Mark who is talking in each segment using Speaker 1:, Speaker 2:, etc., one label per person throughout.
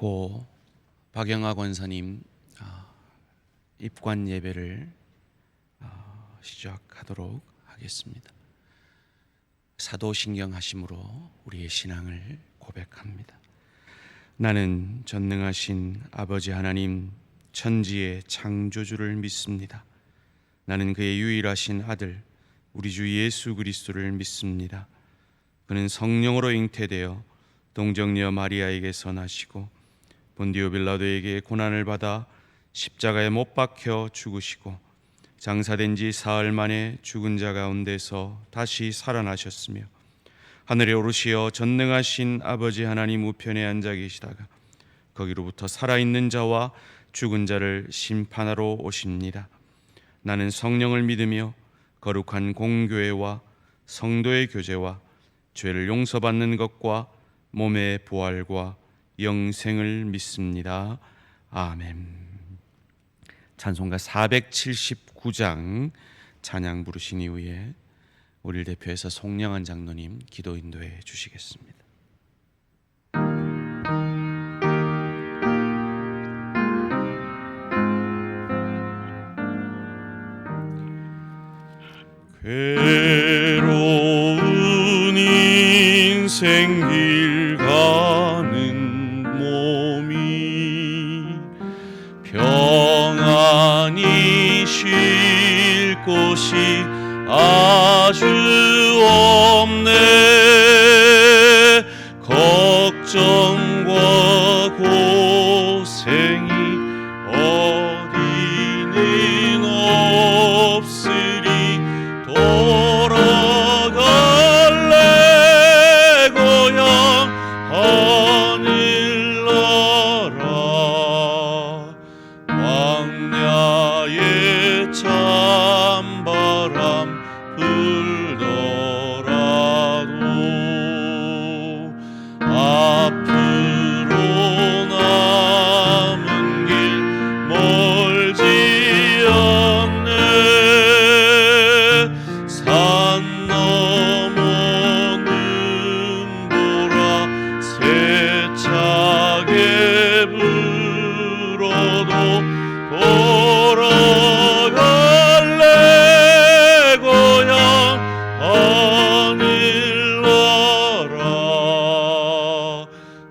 Speaker 1: 고 박영하 권사님 입관 예배를 시작하도록 하겠습니다. 사도신경 하심으로 우리의 신앙을 고백합니다. 나는 전능하신 아버지 하나님 천지의 창조주를 믿습니다. 나는 그의 유일하신 아들 우리 주 예수 그리스도를 믿습니다. 그는 성령으로 잉태되어 동정녀 마리아에게서 나시고 본디오 빌라도에게 고난을 받아 십자가에 못 박혀 죽으시고 장사된 지 사흘 만에 죽은 자 가운데서 다시 살아나셨으며 하늘에 오르시어 전능하신 아버지 하나님 우편에 앉아 계시다가 거기로부터 살아있는 자와 죽은 자를 심판하러 오십니다. 나는 성령을 믿으며 거룩한 공교회와 성도의 교제와 죄를 용서받는 것과 몸의 부활과 영생을 믿습니다. 아멘. 찬송가 479장 찬양 부르신 이후에 우리를 대표해서 송영한 장로님 기도 인도해 주시겠습니다.
Speaker 2: 괴로운 인생길 가는 몸이 평안히 쉴 곳이 아주 없네. 걱정과 고생이 어디는 없으리. 돌아갈래 고향 하늘나라. 광야에 찬바람 불더라도 앞으로 남은 길 멀지 않네. 산 넘어 눈보라 세차게 불어도 돌아갈래 고향 하늘나라.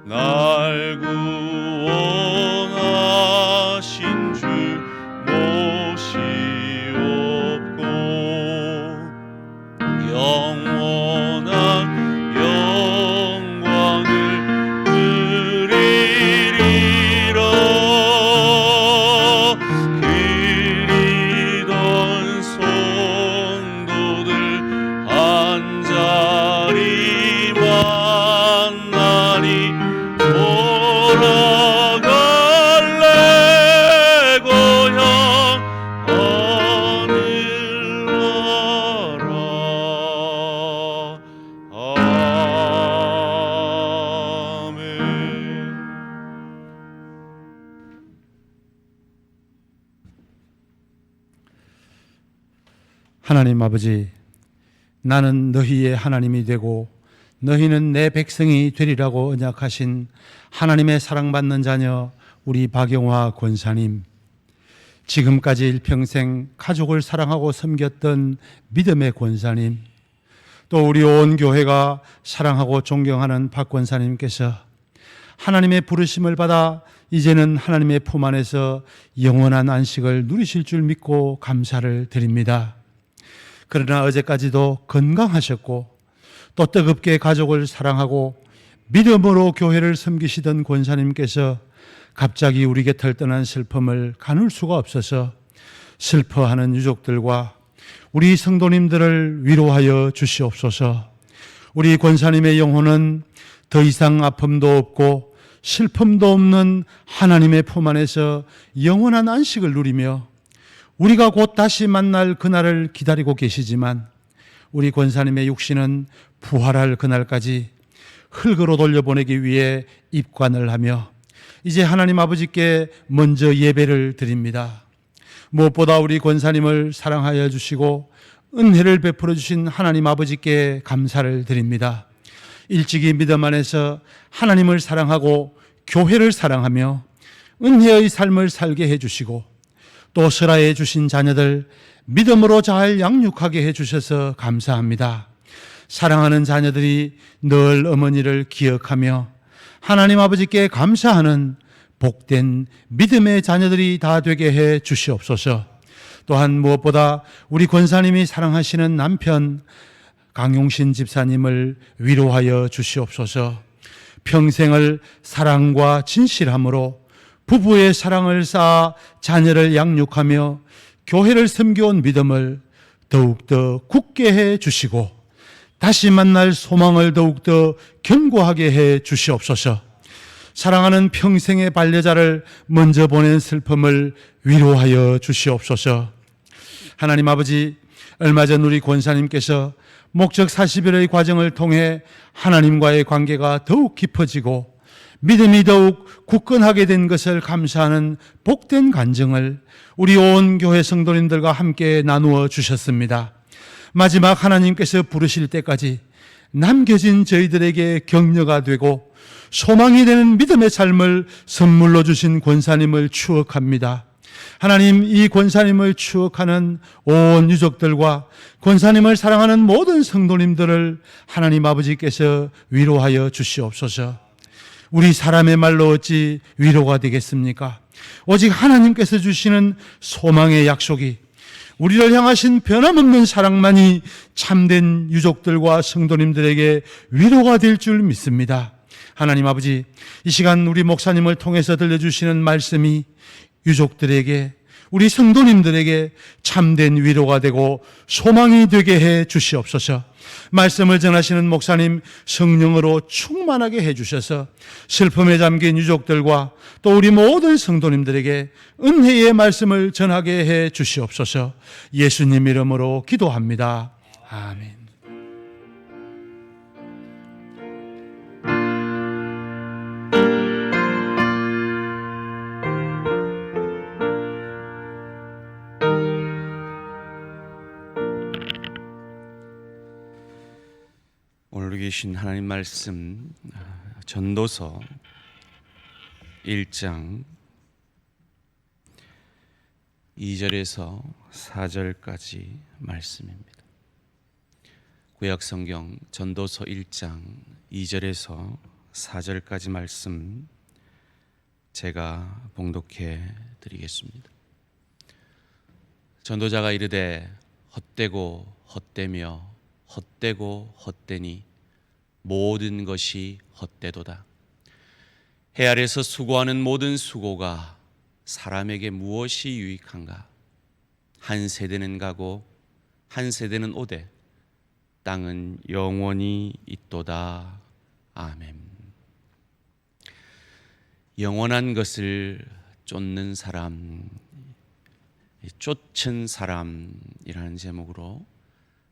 Speaker 2: 날 구원하신 주 못이 없고 영원한 영광을 누리리라. 그리던 성도들 한자리 만나니 돌아갈래 고향 하늘나라. 아멘.
Speaker 3: 하나님 아버지, 나는 너희의 하나님이 되고 너희는 내 백성이 되리라고 언약하신 하나님의 사랑받는 자녀 우리 박영화 권사님, 지금까지 일평생 가족을 사랑하고 섬겼던 믿음의 권사님, 또 우리 온 교회가 사랑하고 존경하는 박 권사님께서 하나님의 부르심을 받아 이제는 하나님의 품 안에서 영원한 안식을 누리실 줄 믿고 감사를 드립니다. 그러나 어제까지도 건강하셨고 또 뜨겁게 가족을 사랑하고 믿음으로 교회를 섬기시던 권사님께서 갑자기 우리 곁을 떠난 슬픔을 가눌 수가 없어서 슬퍼하는 유족들과 우리 성도님들을 위로하여 주시옵소서. 우리 권사님의 영혼은 더 이상 아픔도 없고 슬픔도 없는 하나님의 품 안에서 영원한 안식을 누리며 우리가 곧 다시 만날 그날을 기다리고 계시지만 우리 권사님의 육신은 부활할 그날까지 흙으로 돌려보내기 위해 입관을 하며 이제 하나님 아버지께 먼저 예배를 드립니다. 무엇보다 우리 권사님을 사랑하여 주시고 은혜를 베풀어 주신 하나님 아버지께 감사를 드립니다. 일찍이 믿음 안에서 하나님을 사랑하고 교회를 사랑하며 은혜의 삶을 살게 해주시고 또 설하에 주신 자녀들 믿음으로 잘 양육하게 해주셔서 감사합니다. 사랑하는 자녀들이 늘 어머니를 기억하며 하나님 아버지께 감사하는 복된 믿음의 자녀들이 다 되게 해 주시옵소서. 또한 무엇보다 우리 권사님이 사랑하시는 남편 강용신 집사님을 위로하여 주시옵소서. 평생을 사랑과 진실함으로 부부의 사랑을 쌓아 자녀를 양육하며 교회를 섬겨온 믿음을 더욱더 굳게 해 주시고 다시 만날 소망을 더욱더 견고하게 해 주시옵소서. 사랑하는 평생의 반려자를 먼저 보낸 슬픔을 위로하여 주시옵소서. 하나님 아버지, 얼마 전 우리 권사님께서 목적 40일의 과정을 통해 하나님과의 관계가 더욱 깊어지고 믿음이 더욱 굳건하게 된 것을 감사하는 복된 간증을 우리 온 교회 성도님들과 함께 나누어 주셨습니다. 마지막 하나님께서 부르실 때까지 남겨진 저희들에게 격려가 되고 소망이 되는 믿음의 삶을 선물로 주신 권사님을 추억합니다. 하나님, 이 권사님을 추억하는 온 유족들과 권사님을 사랑하는 모든 성도님들을 하나님 아버지께서 위로하여 주시옵소서. 우리 사람의 말로 어찌 위로가 되겠습니까? 오직 하나님께서 주시는 소망의 약속이, 우리를 향하신 변함없는 사랑만이 참된 유족들과 성도님들에게 위로가 될 줄 믿습니다. 하나님 아버지, 이 시간 우리 목사님을 통해서 들려주시는 말씀이 유족들에게, 우리 성도님들에게 참된 위로가 되고 소망이 되게 해 주시옵소서. 말씀을 전하시는 목사님 성령으로 충만하게 해 주셔서 슬픔에 잠긴 유족들과 또 우리 모든 성도님들에게 은혜의 말씀을 전하게 해 주시옵소서. 예수님 이름으로 기도합니다. 아멘.
Speaker 1: 오늘 계신 하나님 말씀 전도서 1장 2절에서 4절까지 말씀입니다. 구약성경 전도서 1장 2절에서 4절까지 말씀 제가 봉독해 드리겠습니다. 전도자가 이르되 헛되고 헛되며 헛되고 헛되니 모든 것이 헛되도다. 해 아래서 수고하는 모든 수고가 사람에게 무엇이 유익한가? 한 세대는 가고 한 세대는 오되 땅은 영원히 있도다. 아멘. 영원한 것을 쫓는 사람, 쫓은 사람이라는 제목으로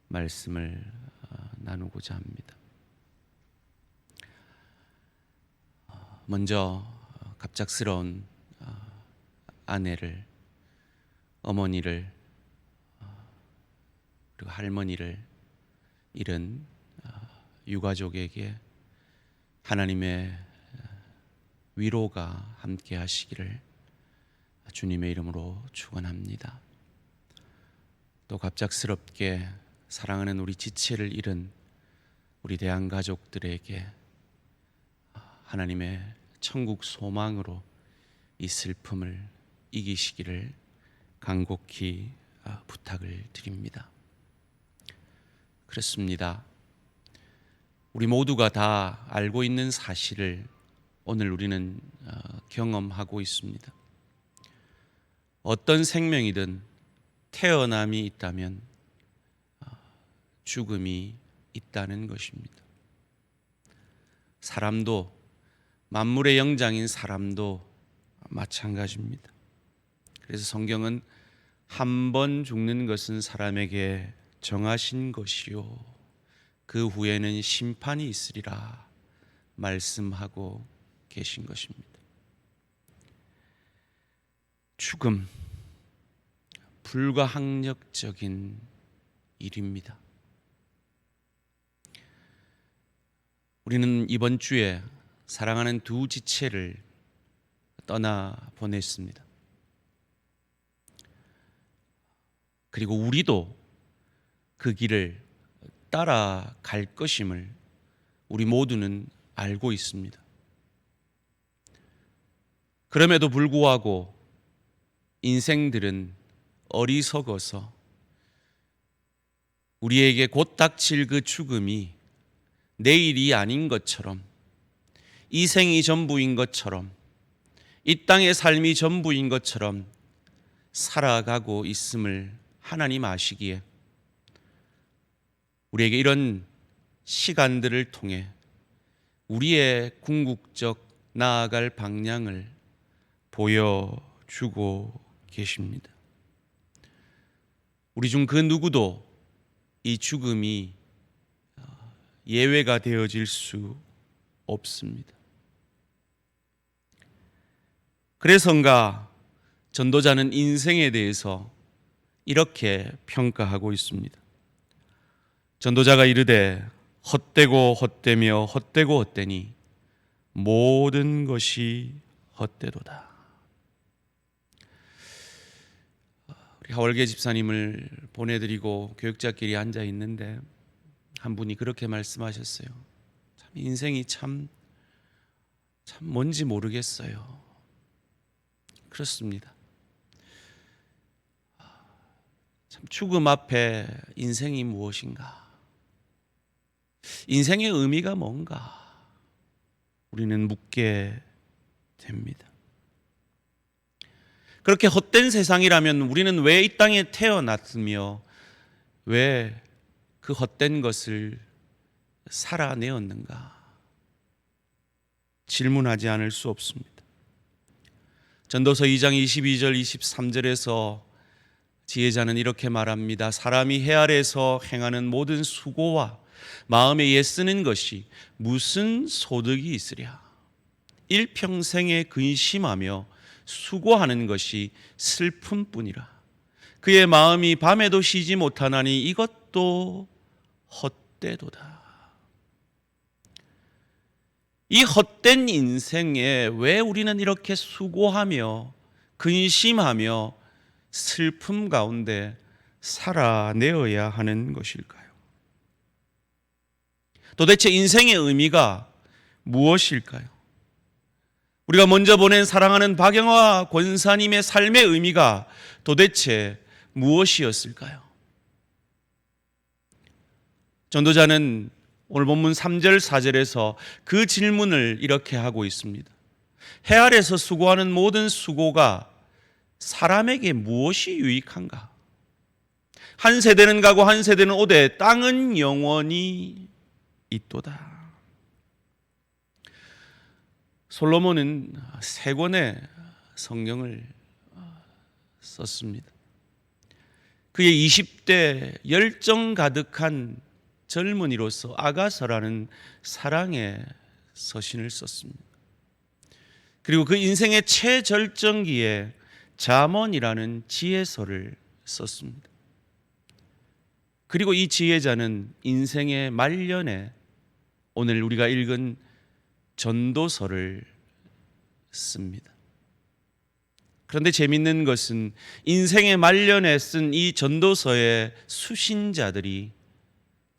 Speaker 1: 말씀을 나누고자 합니다. 먼저 갑작스러운 아내를, 어머니를, 그리고 할머니를 잃은 유가족에게 하나님의 위로가 함께 하시기를 주님의 이름으로 축원합니다. 또 갑작스럽게 사랑하는 우리 지체를 잃은 우리 대한 가족들에게 하나님의 천국 소망으로 이 슬픔을 이기시기를 간곡히 부탁을 드립니다. 그렇습니다. 우리 모두가 다 알고 있는 사실을 오늘 우리는 경험하고 있습니다. 어떤 생명이든 태어남이 있다면 죽음이 있다는 것입니다. 사람도, 만물의 영장인 사람도 마찬가지입니다. 그래서 성경은 한 번 죽는 것은 사람에게 정하신 것이요 그 후에는 심판이 있으리라 말씀하고 계신 것입니다. 죽음, 불가항력적인 일입니다. 우리는 이번 주에 사랑하는 두 지체를 떠나 보냈습니다. 그리고 우리도 그 길을 따라갈 것임을 우리 모두는 알고 있습니다. 그럼에도 불구하고 인생들은 어리석어서 우리에게 곧 닥칠 그 죽음이 내일이 아닌 것처럼, 이 생이 전부인 것처럼, 이 땅의 삶이 전부인 것처럼 살아가고 있음을 하나님 아시기에 우리에게 이런 시간들을 통해 우리의 궁극적 나아갈 방향을 보여주고 계십니다. 우리 중 그 누구도 이 죽음이 예외가 되어질 수 없습니다. 그래서인가 전도자는 인생에 대해서 이렇게 평가하고 있습니다. 전도자가 이르되 헛되고 헛되며 헛되고 헛되니 모든 것이 헛되도다. 우리 하월계 집사님을 보내드리고 교육자끼리 앉아 있는데 한 분이 그렇게 말씀하셨어요. 참 인생이 참 뭔지 모르겠어요. 그렇습니다. 참 죽음 앞에 인생이 무엇인가? 인생의 의미가 뭔가? 우리는 묻게 됩니다. 그렇게 헛된 세상이라면 우리는 왜 이 땅에 태어났으며 왜 그 헛된 것을 살아내었는가? 질문하지 않을 수 없습니다. 전도서 2장 22절 23절에서 지혜자는 이렇게 말합니다. 사람이 해 아래에서 행하는 모든 수고와 마음에 애쓰는 것이 무슨 소득이 있으랴. 일평생에 근심하며 수고하는 것이 슬픔뿐이라. 그의 마음이 밤에도 쉬지 못하나니 이것도 헛되도다. 이 헛된 인생에 왜 우리는 이렇게 수고하며 근심하며 슬픔 가운데 살아내어야 하는 것일까요? 도대체 인생의 의미가 무엇일까요? 우리가 먼저 보낸 사랑하는 박영화 권사님의 삶의 의미가 도대체 무엇이었을까요? 전도자는 오늘 본문 3절 4절에서 그 질문을 이렇게 하고 있습니다. 해 아래서 수고하는 모든 수고가 사람에게 무엇이 유익한가? 한 세대는 가고 한 세대는 오되 땅은 영원히 있도다. 솔로몬은 3권의 성경을 썼습니다. 그의 20대 열정 가득한 젊은이로서 아가서라는 사랑의 서신을 썼습니다. 그리고 그 인생의 최절정기에 잠언이라는 지혜서를 썼습니다. 그리고 이 지혜자는 인생의 말년에 오늘 우리가 읽은 전도서를 씁니다. 그런데 재밌는 것은 인생의 말년에 쓴 이 전도서의 수신자들이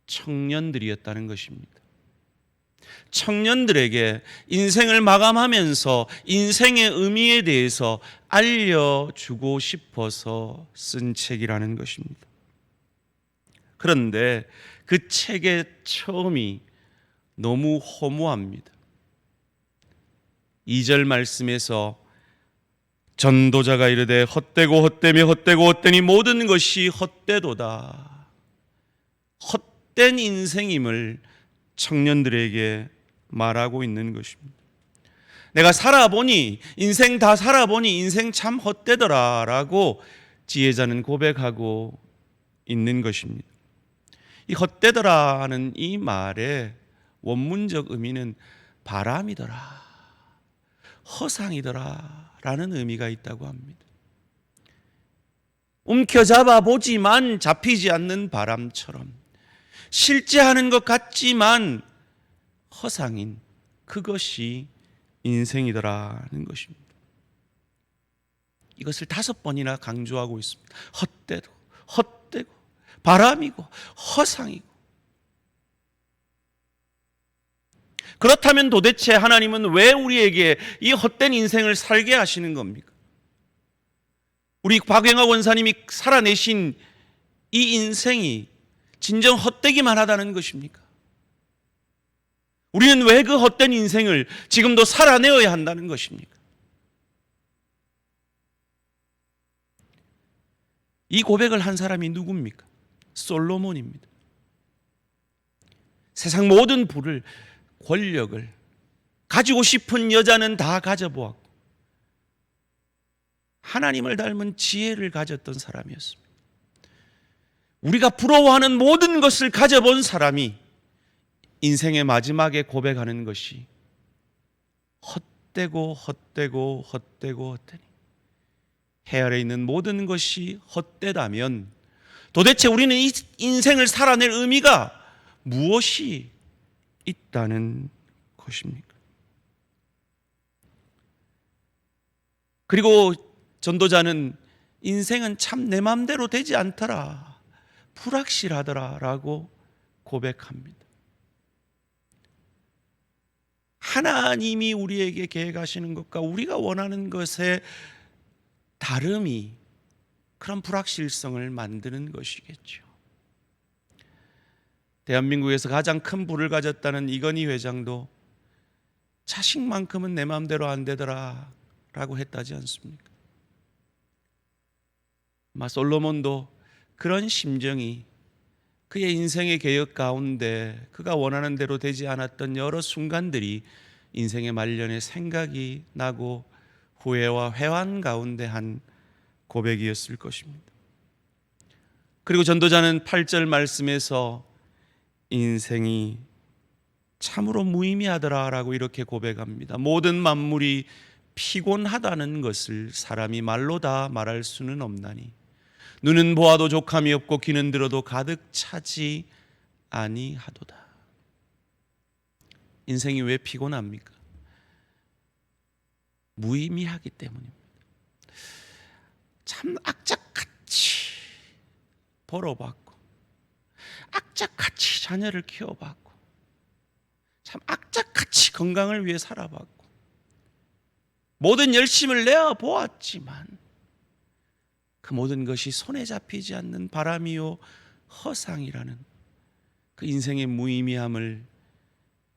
Speaker 1: 청년들이었다는 것입니다. 청년들에게 인생을 마감하면서 인생의 의미에 대해서 알려주고 싶어서 쓴 책이라는 것입니다. 그런데 그 책의 처음이 너무 허무합니다. 2절 말씀에서 전도자가 이르되 헛되고 헛되며 헛되고 헛되니 모든 것이 헛되도다. 헛된 인생임을 청년들에게 말하고 있는 것입니다. 내가 살아보니 인생 다 살아보니 인생 참 헛되더라 라고 지혜자는 고백하고 있는 것입니다. 이 헛되더라 하는 이 말의 원문적 의미는 바람이더라, 허상이더라 라는 의미가 있다고 합니다. 움켜잡아 보지만 잡히지 않는 바람처럼 실제 하는 것 같지만 허상인 그것이 인생이더라는 것입니다. 이것을 5번이나 강조하고 있습니다. 헛되고 헛되고 바람이고 허상이고. 그렇다면 도대체 하나님은 왜 우리에게 이 헛된 인생을 살게 하시는 겁니까? 우리 박영하 원사님이 살아내신 이 인생이 진정 헛되기만 하다는 것입니까? 우리는 왜 그 헛된 인생을 지금도 살아내어야 한다는 것입니까? 이 고백을 한 사람이 누굽니까? 솔로몬입니다. 세상 모든 부를, 권력을 가지고 싶은 여자는 다 가져보았고 하나님을 닮은 지혜를 가졌던 사람이었습니다. 우리가 부러워하는 모든 것을 가져본 사람이 인생의 마지막에 고백하는 것이 헛되고 헛되고 헛되고 헛되니 해 아래 있는 모든 것이 헛되다면 도대체 우리는 이 인생을 살아낼 의미가 무엇이 있다는 것입니까? 그리고 전도자는 인생은 참 내 마음대로 되지 않더라, 불확실하더라 라고 고백합니다. 하나님이 우리에게 계획하시는 것과 우리가 원하는 것의 다름이 그런 불확실성을 만드는 것이겠죠. 대한민국에서 가장 큰 부를 가졌다는 이건희 회장도 자식만큼은 내 마음대로 안 되더라 라고 했다지 않습니까? 아마 솔로몬도 그런 심정이 그의 인생의 개혁 가운데 그가 원하는 대로 되지 않았던 여러 순간들이 인생의 말년에 생각이 나고 후회와 회한 가운데 한 고백이었을 것입니다. 그리고 전도자는 8절 말씀에서 인생이 참으로 무의미하더라 라고 이렇게 고백합니다. 모든 만물이 피곤하다는 것을 사람이 말로 다 말할 수는 없나니 눈은 보아도 족함이 없고 귀는 들어도 가득 차지 아니하도다. 인생이 왜 피곤합니까? 무의미하기 때문입니다. 참 악착같이 벌어봤고 악착같이 자녀를 키워봤고 참 악착같이 건강을 위해 살아봤고 모든 열심을 내어보았지만 그 모든 것이 손에 잡히지 않는 바람이요 허상이라는 그 인생의 무의미함을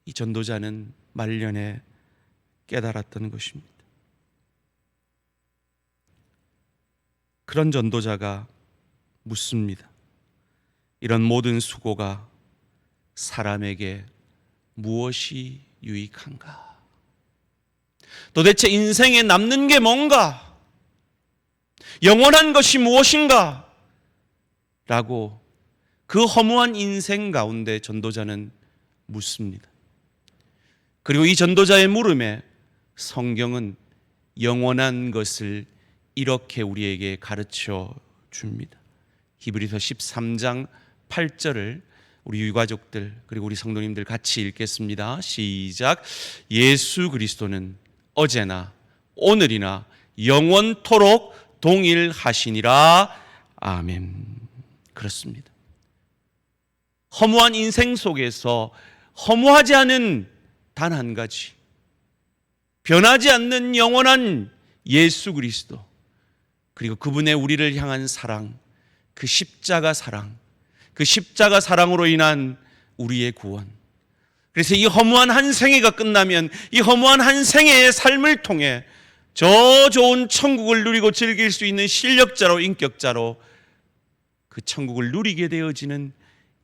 Speaker 1: 이 전도자는 말년에 깨달았던 것입니다. 그런 전도자가 묻습니다. 이런 모든 수고가 사람에게 무엇이 유익한가? 도대체 인생에 남는 게 뭔가? 영원한 것이 무엇인가? 라고 그 허무한 인생 가운데 전도자는 묻습니다. 그리고 이 전도자의 물음에 성경은 영원한 것을 이렇게 우리에게 가르쳐 줍니다. 히브리서 13장 8절을 우리 유가족들 그리고 우리 성도님들 같이 읽겠습니다. 시작. 예수 그리스도는 어제나 오늘이나 영원토록 동일하시니라. 아멘. 그렇습니다. 허무한 인생 속에서 허무하지 않은 단 한 가지, 변하지 않는 영원한 예수 그리스도, 그리고 그분의 우리를 향한 사랑, 그 십자가 사랑, 그 십자가 사랑으로 인한 우리의 구원. 그래서 이 허무한 한 생애가 끝나면 이 허무한 한 생애의 삶을 통해 저 좋은 천국을 누리고 즐길 수 있는 실력자로, 인격자로 그 천국을 누리게 되어지는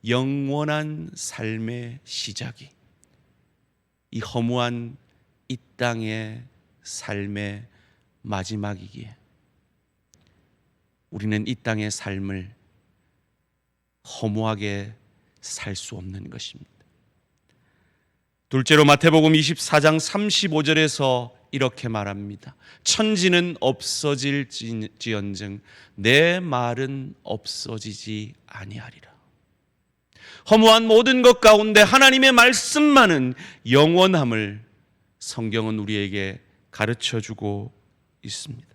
Speaker 1: 영원한 삶의 시작이 이 허무한 이 땅의 삶의 마지막이기에 우리는 이 땅의 삶을 허무하게 살 수 없는 것입니다. 둘째로 마태복음 24장 35절에서 이렇게 말합니다. 천지는 없어질지언정 내 말은 없어지지 아니하리라. 허무한 모든 것 가운데 하나님의 말씀만은 영원함을 성경은 우리에게 가르쳐주고 있습니다.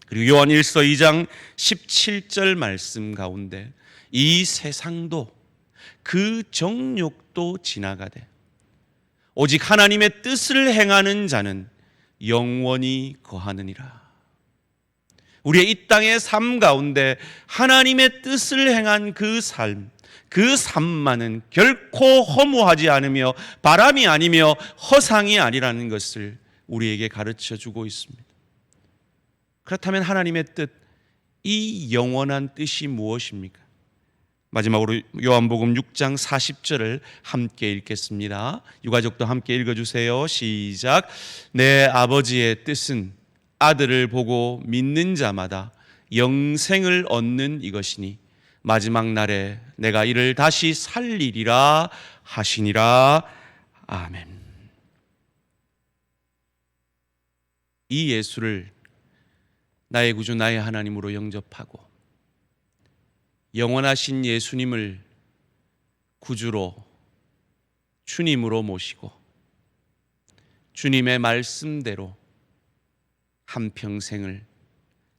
Speaker 1: 그리고 요한 1서 2장 17절 말씀 가운데 이 세상도 그 정욕도 지나가되 오직 하나님의 뜻을 행하는 자는 영원히 거하느니라. 우리의 이 땅의 삶 가운데 하나님의 뜻을 행한 그 삶, 그 삶만은 결코 허무하지 않으며 바람이 아니며 허상이 아니라는 것을 우리에게 가르쳐 주고 있습니다. 그렇다면 하나님의 뜻, 이 영원한 뜻이 무엇입니까? 마지막으로 요한복음 6장 40절을 함께 읽겠습니다. 유가족도 함께 읽어주세요. 시작. 내 아버지의 뜻은 아들을 보고 믿는 자마다 영생을 얻는 이것이니 마지막 날에 내가 이를 다시 살리리라 하시니라. 아멘. 이 예수를 나의 구주 나의 하나님으로 영접하고 영원하신 예수님을 구주로 주님으로 모시고 주님의 말씀대로 한평생을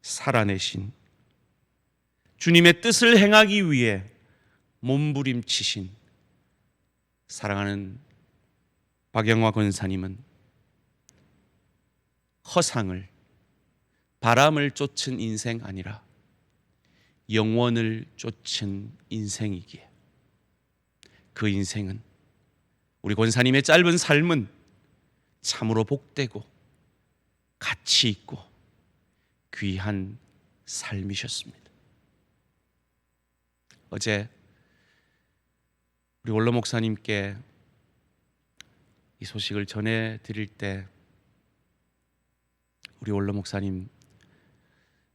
Speaker 1: 살아내신 주님의 뜻을 행하기 위해 몸부림치신 사랑하는 박영화 권사님은 허상을 바람을 쫓은 인생 아니라 영원을 쫓은 인생이기에 그 인생은 우리 권사님의 짧은 삶은 참으로 복되고 가치 있고 귀한 삶이셨습니다. 어제 우리 원로 목사님께 이 소식을 전해드릴 때 우리 원로 목사님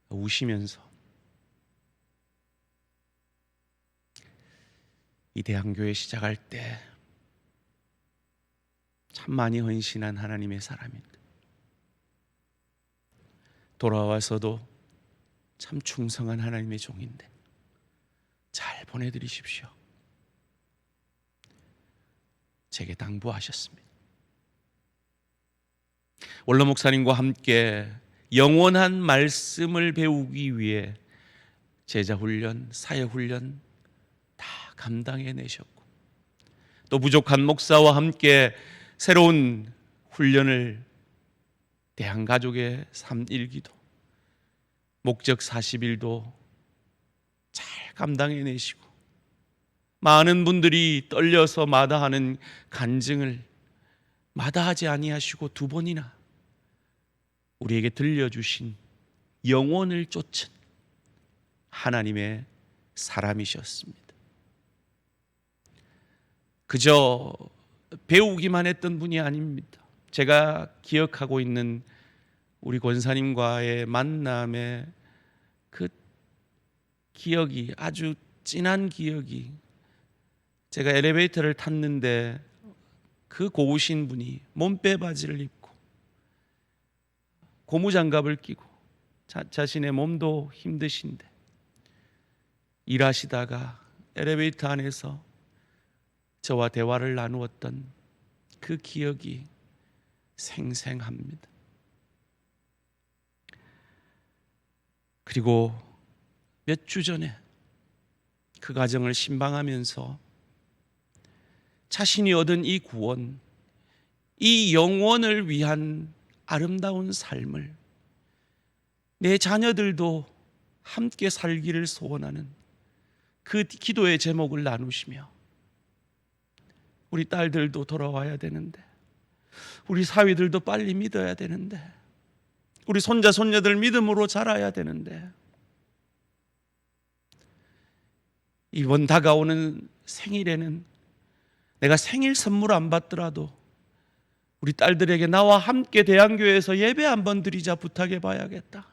Speaker 1: 우시면서 이 대한교회 시작할 때 참 많이 헌신한 하나님의 사람인데 돌아와서도 참 충성한 하나님의 종인데 잘 보내드리십시오. 제게 당부하셨습니다. 원로 목사님과 함께 영원한 말씀을 배우기 위해 제자 훈련, 사회 훈련 다 감당해 내셨고 또 부족한 목사와 함께 새로운 훈련을 대한가족의 3.1기도 목적 40일도 잘 감당해 내시고 많은 분들이 떨려서 마다하는 간증을 마다하지 아니하시고 2번이나 우리에게 들려주신 영혼을 쫓은 하나님의 사람이셨습니다. 그저 배우기만 했던 분이 아닙니다. 제가 기억하고 있는 우리 권사님과의 만남의 그 기억이 아주 진한 기억이 제가 엘리베이터를 탔는데 그 고우신 분이 몸빼 바지를 입고 고무장갑을 끼고 자신의 몸도 힘드신데 일하시다가 엘리베이터 안에서 저와 대화를 나누었던 그 기억이 생생합니다. 그리고 몇 주 전에 그 가정을 신방하면서 자신이 얻은 이 구원, 이 영원을 위한 아름다운 삶을 내 자녀들도 함께 살기를 소원하는 그 기도의 제목을 나누시며 우리 딸들도 돌아와야 되는데 우리 사위들도 빨리 믿어야 되는데 우리 손자 손녀들 믿음으로 자라야 되는데 이번 다가오는 생일에는 내가 생일 선물 안 받더라도 우리 딸들에게 나와 함께 대한교회에서 예배 한번 드리자 부탁해 봐야겠다.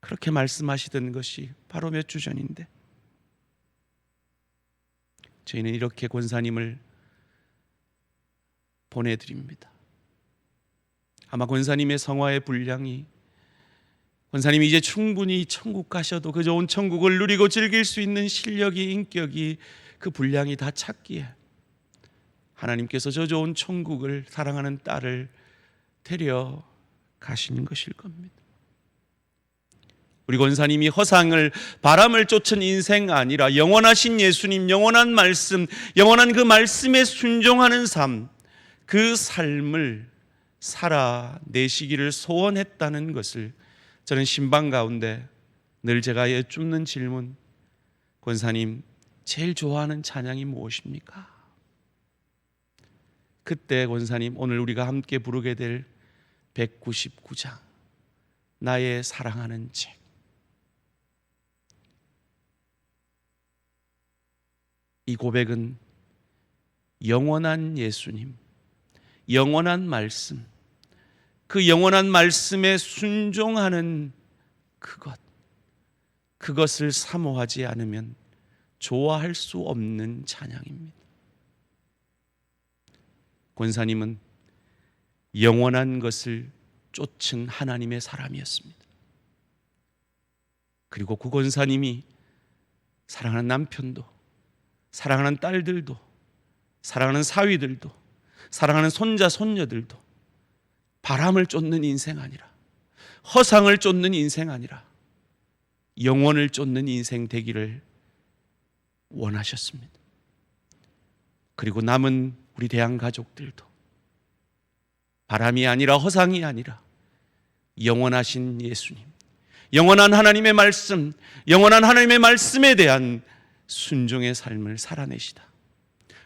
Speaker 1: 그렇게 말씀하시던 것이 바로 몇 주 전인데 저희는 이렇게 권사님을 보내드립니다. 아마 권사님의 성화의 분량이 권사님이 이제 충분히 천국 가셔도 그 좋은 천국을 누리고 즐길 수 있는 실력이 인격이 그 분량이 다 찼기에 하나님께서 저 좋은 천국을 사랑하는 딸을 데려가시는 것일 겁니다. 우리 권사님이 허상을, 바람을 쫓은 인생 아니라 영원하신 예수님, 영원한 말씀, 영원한 그 말씀에 순종하는 삶, 그 삶을 살아내시기를 소원했다는 것을 저는 신방 가운데 늘 제가 여쭙는 질문, 권사님 제일 좋아하는 찬양이 무엇입니까? 그때 권사님 오늘 우리가 함께 부르게 될 199장 나의 사랑하는 책, 이 고백은 영원한 예수님, 영원한 말씀, 그 영원한 말씀에 순종하는 그것을 사모하지 않으면 좋아할 수 없는 찬양입니다. 권사님은 영원한 것을 쫓은 하나님의 사람이었습니다. 그리고 그 권사님이 사랑하는 남편도, 사랑하는 딸들도, 사랑하는 사위들도, 사랑하는 손자 손녀들도 바람을 쫓는 인생 아니라, 허상을 쫓는 인생 아니라 영원을 쫓는 인생 되기를 원하셨습니다. 그리고 남은 우리 대한 가족들도 바람이 아니라 허상이 아니라 영원하신 예수님, 영원한 하나님의 말씀, 영원한 하나님의 말씀에 대한 순종의 삶을 살아내시다.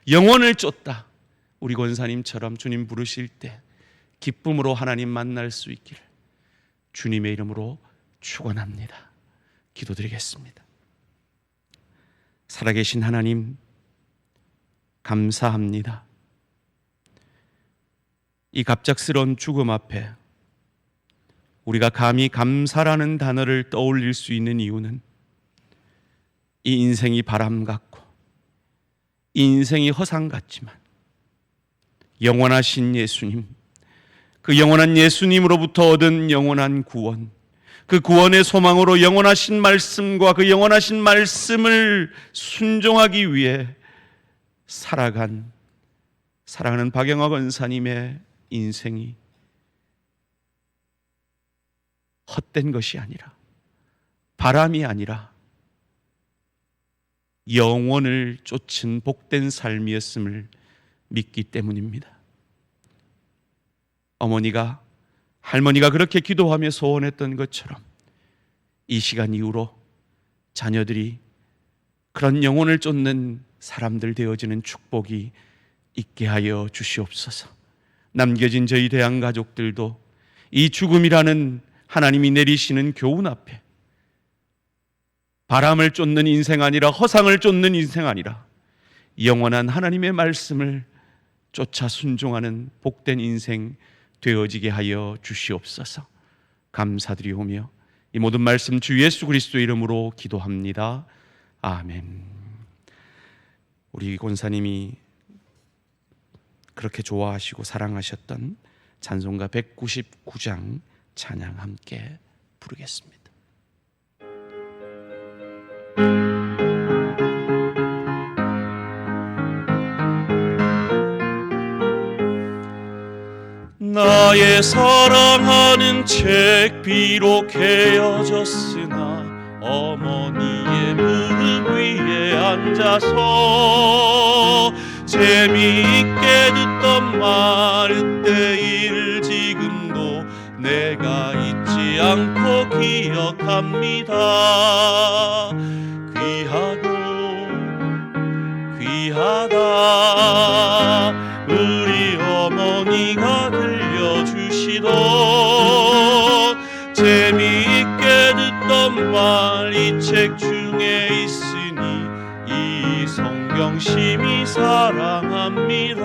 Speaker 1: 영원을 쫓다. 우리 권사님처럼 주님 부르실 때 기쁨으로 하나님 만날 수 있기를 주님의 이름으로 축원합니다. 기도드리겠습니다. 살아계신 하나님, 감사합니다. 이 갑작스러운 죽음 앞에 우리가 감히 감사라는 단어를 떠올릴 수 있는 이유는 이 인생이 바람 같고 이 인생이 허상 같지만 영원하신 예수님, 그 영원한 예수님으로부터 얻은 영원한 구원, 그 구원의 소망으로 영원하신 말씀과 그 영원하신 말씀을 순종하기 위해 살아간 사랑하는 박영화 권사님의 인생이 헛된 것이 아니라, 바람이 아니라 영원을 쫓은 복된 삶이었음을 믿기 때문입니다. 어머니가, 할머니가 그렇게 기도하며 소원했던 것처럼 이 시간 이후로 자녀들이 그런 영혼을 쫓는 사람들 되어지는 축복이 있게 하여 주시옵소서. 남겨진 저희 대한 가족들도 이 죽음이라는 하나님이 내리시는 교훈 앞에 바람을 쫓는 인생 아니라, 허상을 쫓는 인생 아니라 영원한 하나님의 말씀을 쫓아 순종하는 복된 인생 되어지게 하여 주시옵소서. 감사드리오며 이 모든 말씀 주 예수 그리스도 이름으로 기도합니다. 아멘. 우리 권사님이 그렇게 좋아하시고 사랑하셨던 찬송가 199장 찬양 함께 부르겠습니다.
Speaker 2: 나의 사랑하는 책, 비록 헤어졌으나 어머니의 무릎 위에 앉아서 재미있게 듣던 말, 그때 일 지금도 내가 잊지 않고 기억합니다. 귀하고 귀하다 우리 어머니가 들려주시던 재미있게 듣던 말, 이 책 중에 있으니 이 성경 심히 사랑합니다.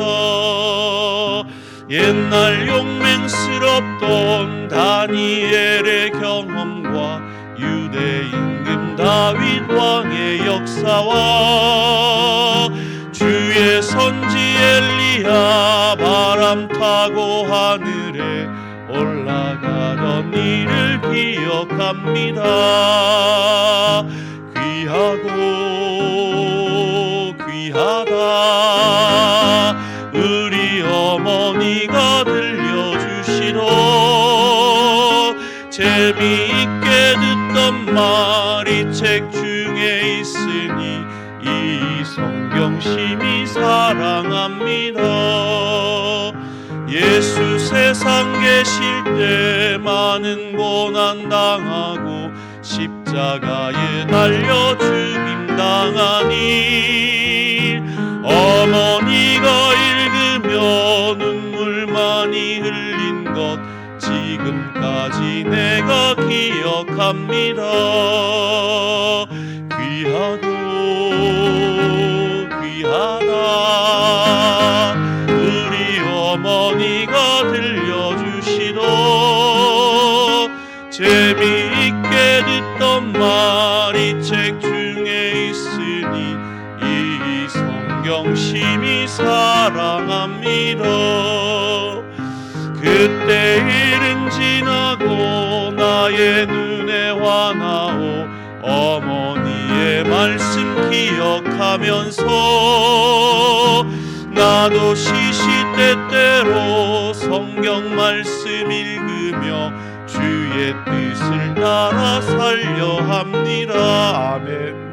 Speaker 2: 옛날 용맹스럽던 다니엘의 경험과 유대 임금 다윗 왕의 역사와 주의 선지 엘리야 바람 타고 하늘에 올라가던 일을 기억합니다. 귀하고 귀하다 우리 어머니가 들려주신 주시도 재미있게 듣던 말이 책 중에 있으니 이 성경 심히 사랑합니다. 예수 세상 계실 때 많은 고난 당하고 십자가에 달려 죽임 당하니 어머니가 읽으며 눈물 많이 흘린 것 지금까지 내가 기억합니다. 귀하고 귀하다 우리 어머니가 들려주시도 재미있게 듣던 말이 책 중에 있으니 이 성경 심히 사랑합니다. 그때 일은 지나고 나의 눈에 환하오 어머니의 말씀 기억하면서 나도 시시때때로 성경 말씀 읽으며 주의 뜻을 따라 살려 합니다. 아멘.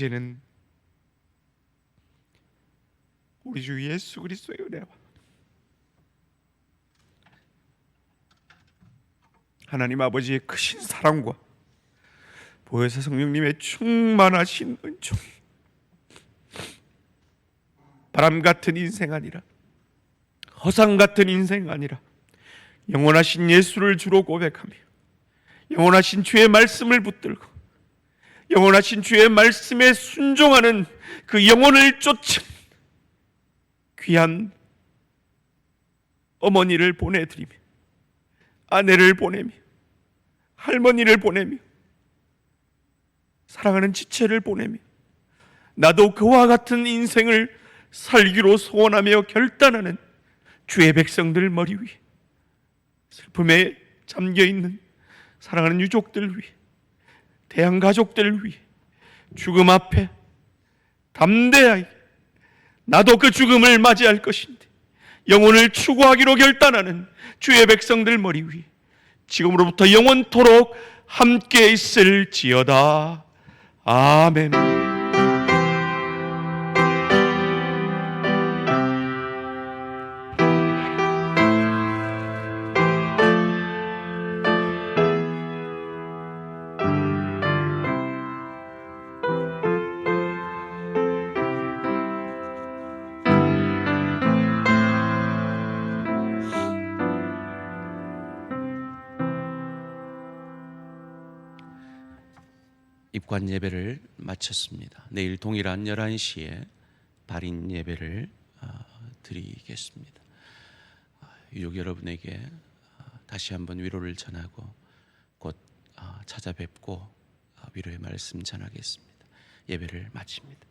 Speaker 4: 이제는 우리 주 예수 그리스도의 은혜와 하나님 아버지의 크신 사랑과 보혜사 성령님의 충만하신 은총이 바람 같은 인생 아니라 허상 같은 인생 아니라 영원하신 예수를 주로 고백하며 영원하신 주의 말씀을 붙들고 영원하신 주의 말씀에 순종하는 그 영혼을 쫓은 귀한 어머니를 보내드리며 아내를 보내며 할머니를 보내며 사랑하는 지체를 보내며 나도 그와 같은 인생을 살기로 소원하며 결단하는 주의 백성들 머리 위에 슬픔에 잠겨있는 사랑하는 유족들 위해 대한가족들 위해 죽음 앞에 담대하게 나도 그 죽음을 맞이할 것인데 영혼을 추구하기로 결단하는 주의 백성들 머리 위에 지금으로부터 영원토록 함께 있을지어다. 아멘.
Speaker 1: 입관 예배를 마쳤습니다. 내일 동일한 11시에 발인 예배를 드리겠습니다. 유족 여러분에게 다시 한번 위로를 전하고 곧 찾아뵙고 위로의 말씀 전하겠습니다. 예배를 마칩니다.